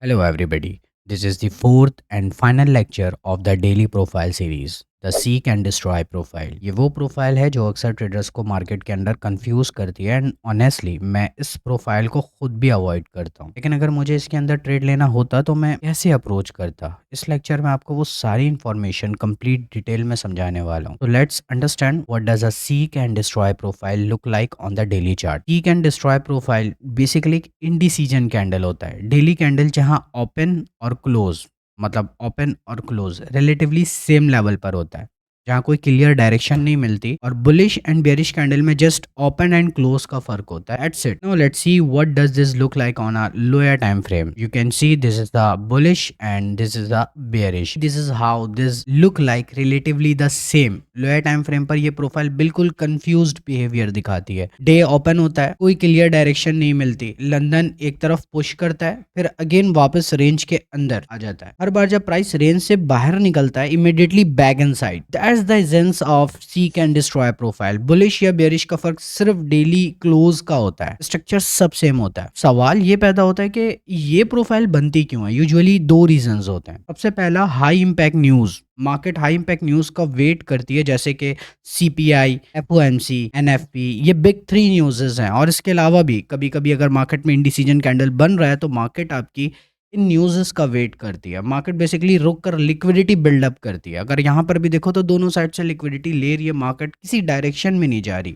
Hello, everybody. This is the fourth and final lecture of the daily profile series, the Seek and Destroy profile. ये वो profile है जो अक्सर traders को market के अंदर कंफ्यूज करती है एंड ऑनेस्टली मैं इस प्रोफाइल को खुद भी अवॉइड करता हूँ। लेकिन अगर मुझे इसके अंदर ट्रेड लेना होता तो मैं कैसे अप्रोच करता? इस लेक्चर में आपको वो सारी इन्फॉर्मेशन कंप्लीट डिटेल में समझाने वाला हूँ। तो let's understand what does a seek and destroy profile look like on the daily chart. Seek and destroy profile basically एक इंडिसीजन कैंडल होता है। डेली कैंडल जहाँ ओपन और क्लोज मतलब ओपन और क्लोज रिलेटिवली सेम लेवल पर होता है, जहाँ कोई क्लियर डायरेक्शन नहीं मिलती, और बुलिश एंड बेरिश कैंडल में जस्ट ओपन एंड क्लोज का फर्क होता है। That's it. Now let's see what does this look like on a lower time frame. You can see this is the bullish and this is the bearish. This is how this look like relatively the same. Lower time frame पर ये profile बिल्कुल confused behaviour दिखाती है। Day open होता है, कोई clear direction नहीं मिलती, लंदन एक तरफ पुश करता है, फिर अगेन वापस रेंज के अंदर आ जाता है। हर बार जब प्राइस रेंज से बाहर निकलता है, immediately back in side. That's the essence of seek and destroy profile. Bullish या बेरिश का फर्क सिर्फ डेली क्लोज का होता है, स्ट्रक्चर सब सेम होता है। सवाल ये पैदा होता है कि ये प्रोफाइल बनती क्यों है। यूजुअली दो रीजंस होते हैं। सबसे पहला, high impact news. Market high impact news का वेट करती है, जैसे कि सीपीआई, एफओएमसी, एनएफपी, ये बिग थ्री न्यूज़ेस हैं। और इसके अलावा भी कभी कभी अगर मार्केट में इंडिसीजन कैंडल बन रहा है तो मार्केट आपकी इन न्यूज़ेस का वेट करती है। मार्केट बेसिकली रुक कर लिक्विडिटी बिल्डअप करती है। अगर यहाँ पर भी देखो तो दोनों साइड से लिक्विडिटी ले रही है, मार्केट किसी डायरेक्शन में नहीं जा रही।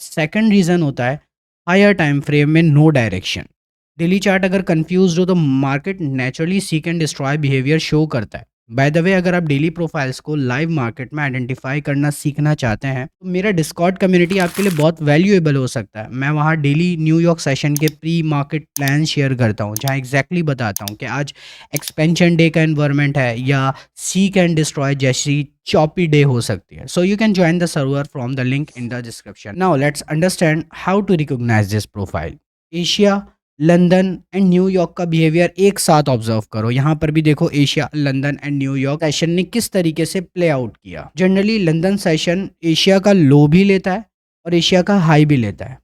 सेकंड रीज़न होता है हायर टाइम फ्रेम में नो डायरेक्शन। डेली चार्ट अगर कंफ्यूज हो तो market naturally seek and destroy behaviour show करता है। बाय द वे, अगर आप डेली प्रोफाइल्स को लाइव मार्केट में आइडेंटिफाई करना सीखना चाहते हैं तो मेरा डिस्कॉर्ड कम्युनिटी आपके लिए बहुत वैल्यूएबल हो सकता है। मैं वहाँ डेली न्यूयॉर्क सेशन के प्री मार्केट प्लान शेयर करता हूँ, जहाँ एग्जैक्टली बताता हूँ कि आज एक्सपेंशन डे का एनवायरनमेंट है या सीक एंड डिस्ट्रॉय जैसी चॉपी डे हो सकती है। So you can join the server from the link in the description. Now let's understand how to recognise this profile. Asia, London and New York का behaviour एक साथ observe करो। यहाँ पर भी देखो Asia, London and New York session ने किस तरीके से प्ले आउट किया। जनरली लंदन सेशन एशिया का लो भी लेता है और एशिया का हाई भी लेता है।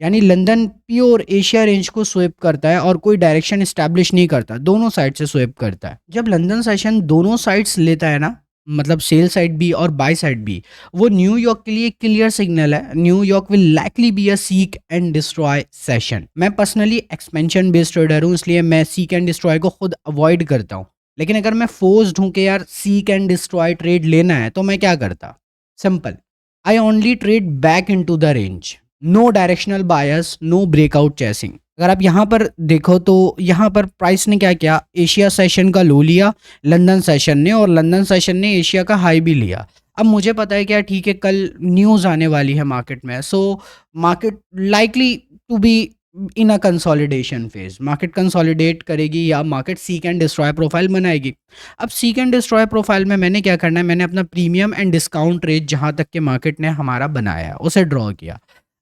यानी लंदन प्योर एशिया रेंज को स्वेप करता है और कोई डायरेक्शन इस्टेब्लिश नहीं करता, दोनों साइड से स्वेप करता है। जब लंदन सेशन दोनों साइड्स लेता है ना, मतलब सेल साइड भी और बाय साइड भी, वो न्यूयॉर्क के लिए क्लियर सिग्नल है। New York will likely be a seek and destroy session. मैं पर्सनली एक्सपेंशन बेस्ड ट्रेडर हूँ, इसलिए मैं सीक एंड डिस्ट्रॉय को खुद अवॉइड करता हूँ। लेकिन अगर मैं फोर्स्ड हूँ कि यार सीक एंड डिस्ट्रॉय ट्रेड लेना है तो मैं क्या करता? Simple, I only trade back into the range. No directional bias, no breakout chasing. अगर आप यहाँ पर देखो तो यहाँ पर प्राइस ने क्या किया, एशिया सेशन का लो लिया लंदन सेशन ने, और लंदन सेशन ने एशिया का हाई भी लिया। अब मुझे पता है क्या, ठीक है, कल न्यूज़ आने वाली है मार्केट में, so market likely to be in a consolidation phase. Market consolidate करेगी या market seek and destroy profile बनाएगी। अब सीक एंड डिस्ट्रॉय प्रोफाइल में मैंने क्या करना है, मैंने अपना प्रीमियम एंड डिस्काउंट रेट जहाँ तक के मार्केट ने हमारा बनाया है उसे ड्रॉ किया।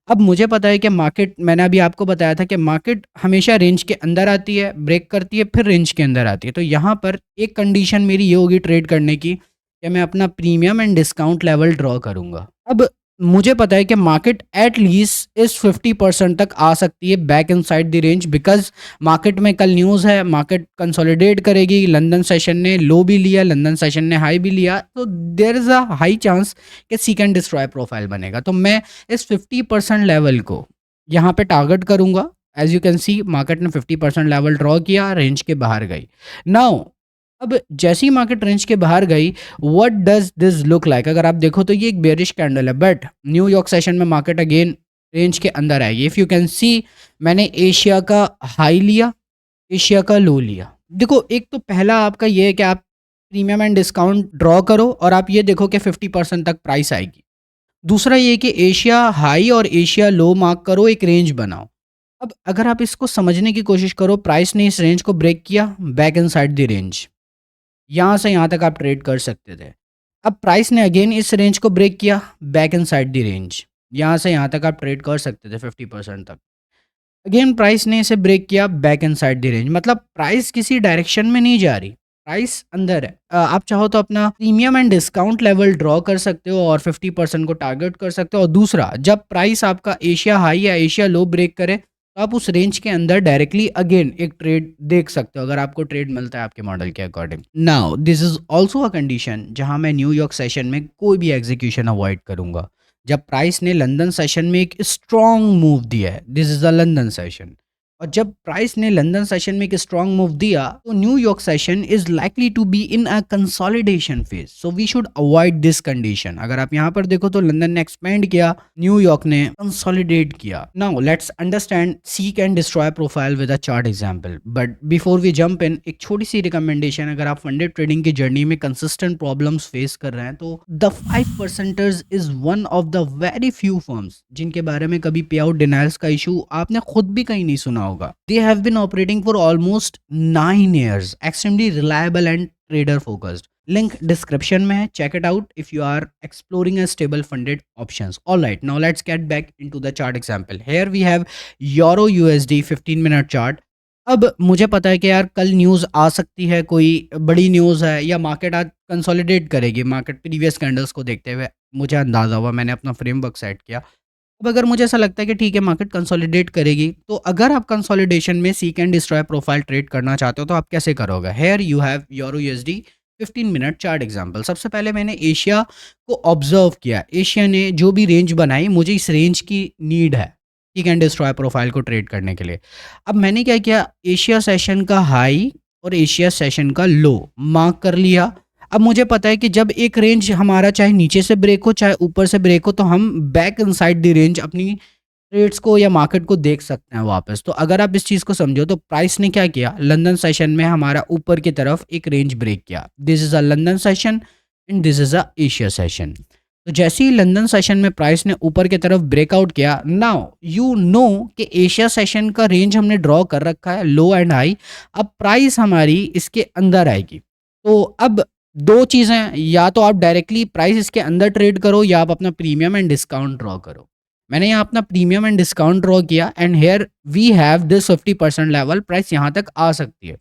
अब मुझे पता है कि मार्केट, मैंने अभी आपको बताया था कि मार्केट हमेशा रेंज के अंदर आती है, ब्रेक करती है, फिर रेंज के अंदर आती है। तो यहाँ पर एक कंडीशन मेरी ये होगी ट्रेड करने की कि मैं अपना premium and discount level draw करूँगा। अब मुझे पता है कि मार्केट एट लीस्ट इस 50% तक आ सकती है back in side the range, because market में कल न्यूज़ है, मार्केट कंसोलिडेट करेगी। लंदन सेशन ने लो भी लिया, लंदन सेशन ने हाई भी लिया, तो there is a high chance कि सीक एंड डिस्ट्रॉय प्रोफाइल बनेगा। तो मैं इस 50% लेवल को यहाँ पे टारगेट करूँगा। As you can see market ने 50% लेवल ड्रॉ किया, रेंज के बाहर गई। नाउ अब जैसे ही मार्केट रेंज के बाहर गई, what does this look like? अगर आप देखो तो ये एक बेरिश कैंडल है, बट न्यूयॉर्क सेशन में मार्केट अगेन रेंज के अंदर आएगी। इफ़ यू कैन सी, मैंने एशिया का हाई लिया, एशिया का लो लिया। देखो, एक तो पहला आपका ये है कि आप प्रीमियम एंड डिस्काउंट ड्रॉ करो और आप ये देखो कि 50% तक प्राइस आएगी। दूसरा ये कि एशिया हाई और एशिया लो मार्क करो, एक रेंज बनाओ। अब अगर आप इसको समझने की कोशिश करो, प्राइस ने इस रेंज को ब्रेक किया, back in side the range, यहाँ से यहाँ तक आप ट्रेड कर सकते थे। अब प्राइस ने अगेन इस रेंज को ब्रेक किया, back in side the range, यहाँ से यहाँ तक आप ट्रेड कर सकते थे 50% तक। अगेन प्राइस ने इसे ब्रेक किया, back in side the range. मतलब प्राइस किसी डायरेक्शन में नहीं जा रही, प्राइस अंदर है। आप चाहो तो अपना premium and discount level draw कर सकते हो और 50% को टारगेट कर सकते हो। और दूसरा, जब प्राइस आपका एशिया हाई या एशिया लो ब्रेक करे तो आप उस रेंज के अंदर डायरेक्टली अगेन एक ट्रेड देख सकते हो अगर आपको ट्रेड मिलता है आपके मॉडल के according. Now this is also a condition जहां मैं न्यूयॉर्क सेशन में कोई भी एग्जीक्यूशन अवॉइड करूंगा। जब प्राइस ने लंदन सेशन में एक स्ट्रॉन्ग मूव दिया है, this is a London session, और जब प्राइस ने लंदन सेशन में एक स्ट्रॉन्ग मूव दिया तो New York session is likely to be in a consolidation phase, so we should avoid this condition. अगर आप यहाँ पर देखो तो लंदन ने एक्सपेंड किया, न्यूयॉर्क ने कंसोलिडेट किया। Now let's understand seek and destroy profile with a chart example, but before we jump in एक छोटी सी रिकमेंडेशन, अगर आप फंडेड ट्रेडिंग की जर्नी में कंसिस्टेंट प्रॉब्लम्स फेस कर रहे हैं तो the 5% is one of the very few firms जिनके बारे में कभी पे आउट डिनायल्स का इशू आपने खुद भी कहीं नहीं सुना होगा। They have been operating for almost 9 years, extremely reliable and trader focused. Link description में है, check it out if you are exploring a stable funded options. All right, now let's get back into the chart example. Here we have Euro USD 15-minute chart. अब मुझे पता है कि यार कल news आ सकती है, कोई बड़ी न्यूज़ है या मार्केट आज कंसोलिडेट करेगी। मार्केट प्रीवियस कैंडल्स को देखते हुए मुझे अंदाज़ा हुआ, मैंने अपना फ्रेमवर्क सेट किया। अब अगर मुझे ऐसा लगता है कि ठीक है मार्केट कंसोलिडेट करेगी, तो अगर आप कंसोलिडेशन में seek and destroy profile trade करना चाहते हो तो आप कैसे करोगे? Here you have euro USD 15 minute chart example. सबसे पहले मैंने एशिया को ऑब्जर्व किया, एशिया ने जो भी रेंज बनाई, मुझे इस रेंज की नीड है सीक एंड डिस्ट्रॉय प्रोफाइल को ट्रेड करने के लिए। अब मैंने क्या किया, एशिया सेशन का हाई और एशिया सेशन का लो मार्क कर लिया। अब मुझे पता है कि जब एक रेंज हमारा चाहे नीचे से ब्रेक हो चाहे ऊपर से ब्रेक हो, तो हम बैक इनसाइड द रेंज अपनी ट्रेड्स को या मार्केट को देख सकते हैं वापस। तो अगर आप इस चीज़ को समझो तो प्राइस ने क्या किया, लंदन सेशन में हमारा ऊपर की तरफ एक रेंज ब्रेक किया। This is a London session and this is a Asia session. तो जैसे ही लंदन सेशन में प्राइस ने ऊपर की तरफ ब्रेकआउट किया, नाउ यू नो कि एशिया सेशन का रेंज हमने ड्रॉ कर रखा है लो एंड हाई। अब प्राइस हमारी इसके अंदर आएगी। तो अब दो चीज़ें, या तो आप डायरेक्टली प्राइस इसके अंदर ट्रेड करो या आप अपना प्रीमियम एंड डिस्काउंट ड्रॉ करो। मैंने यहाँ अपना प्रीमियम एंड डिस्काउंट ड्रॉ किया and here we have this 50% level, price यहाँ तक आ सकती है।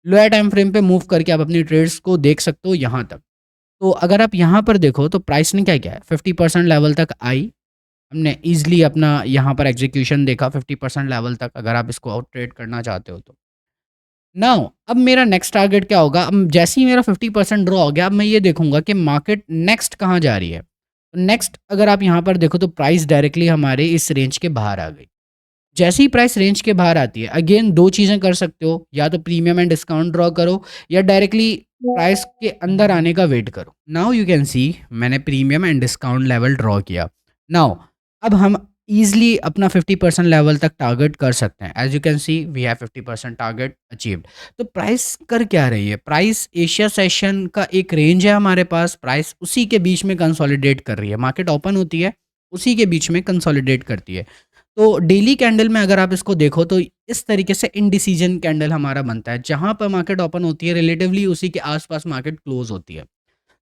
लोअर टाइम फ्रेम पे मूव करके आप अपनी ट्रेड्स को देख सकते हो यहाँ तक। तो अगर आप यहाँ पर देखो तो प्राइस ने क्या किया है, 50% लेवल तक आई। हमने ईजिली अपना यहाँ पर एग्जीक्यूशन देखा 50% लेवल तक, अगर आप इसको आउट ट्रेड करना चाहते हो तो। नाउ अब मेरा नेक्स्ट टारगेट क्या होगा, अब जैसे ही मेरा 50% ड्रॉ हो गया, अब मैं ये देखूंगा कि मार्केट नेक्स्ट कहाँ जा रही है। नेक्स्ट अगर आप यहाँ पर देखो तो प्राइस डायरेक्टली हमारे इस रेंज के बाहर आ गई। जैसे ही प्राइस रेंज के बाहर आती है, अगेन दो चीज़ें कर सकते हो, या तो प्रीमियम एंड डिस्काउंट ड्रॉ करो या डायरेक्टली प्राइस के अंदर आने का वेट करो। नाउ यू कैन सी मैंने premium and discount level draw किया। नाउ अब हम ईजिली अपना 50% लेवल तक टारगेट कर सकते हैं। As you can see we have 50% target achieved. तो प्राइस कर क्या रही है, प्राइस एशिया सेशन का एक रेंज है हमारे पास, प्राइस उसी के बीच में कंसोलिडेट कर रही है। मार्केट ओपन होती है उसी के बीच में कंसोलिडेट करती है। तो डेली कैंडल में अगर आप इसको देखो तो इस तरीके से इनडिसीजन कैंडल हमारा बनता है, जहां पर मार्केट ओपन होती है रिलेटिवली उसी के आसपास मार्केट क्लोज होती है।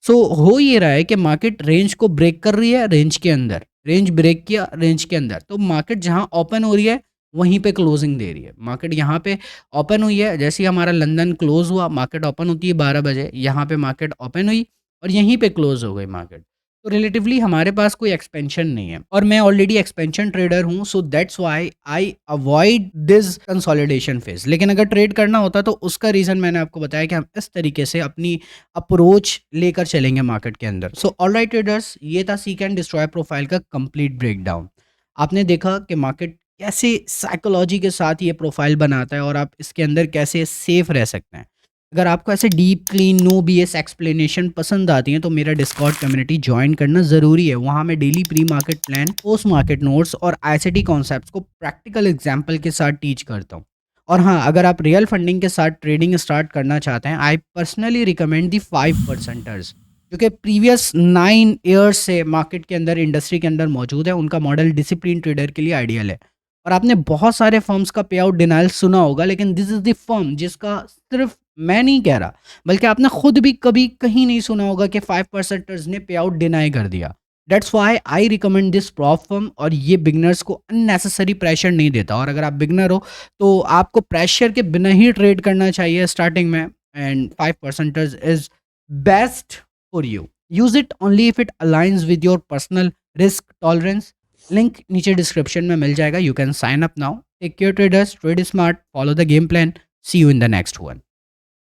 सो हो ये रहा है कि मार्केट रेंज को ब्रेक कर रही है, रेंज के अंदर रेंज ब्रेक किया रेंज के अंदर, तो मार्केट जहां ओपन हो रही है वहीं पे क्लोजिंग दे रही है। मार्केट यहाँ पे ओपन हुई है, जैसे ही हमारा लंदन क्लोज हुआ, मार्केट ओपन होती है 12 बजे, यहाँ पे मार्केट ओपन हुई और यहीं पे क्लोज हो गई मार्केट। तो रिलेटिवली हमारे पास कोई एक्सपेंशन नहीं है और मैं ऑलरेडी एक्सपेंशन ट्रेडर हूँ, so that's why I avoid this consolidation phase. लेकिन अगर ट्रेड करना होता तो उसका रीज़न मैंने आपको बताया कि हम इस तरीके से अपनी अप्रोच लेकर चलेंगे मार्केट के अंदर। सो ऑलराइट ट्रेडर्स, ये था सीक एंड डिस्ट्रॉय प्रोफाइल का कंप्लीट ब्रेकडाउन। आपने देखा कि मार्केट कैसे साइकोलॉजी के साथ ये प्रोफाइल बनाता है और आप इसके अंदर कैसे सेफ रह सकते हैं। अगर आपको ऐसे deep clean no BS explanation पसंद आती हैं तो मेरा डिस्कॉर्ड कम्युनिटी ज्वाइन करना ज़रूरी है। वहाँ मैं daily pre market plan, post market notes और आईसीटी कॉन्सेप्ट्स को प्रैक्टिकल एग्जाम्पल के साथ टीच करता हूँ। और हाँ, अगर आप रियल फंडिंग के साथ ट्रेडिंग स्टार्ट करना चाहते हैं, I personally recommend the 5%ers जो कि प्रीवियस 9 years से मार्केट के अंदर इंडस्ट्री के अंदर मौजूद है। उनका मॉडल डिसिप्लिन ट्रेडर के लिए आइडियल है। और आपने बहुत सारे फर्म्स का पे आउट डिनाइल सुना होगा, लेकिन दिस इज द फर्म जिसका सिर्फ मैं नहीं कह रहा बल्कि आपने खुद भी कभी कहीं नहीं सुना होगा कि 5%ers ने पे आउट डिनाई कर दिया। That's why I recommend this prop firm. और ये बिगनर्स को अननेसेसरी प्रेशर नहीं देता, और अगर आप बिगनर हो तो आपको प्रेशर के बिना ही ट्रेड करना चाहिए स्टार्टिंग में। And 5%ers is best for you. Use it only if it aligns with your personal risk tolerance. Link नीचे डिस्क्रिप्शन में मिल जाएगा, you can sign up now. Take care traders, trade smart, follow the game plan. See you in the next one.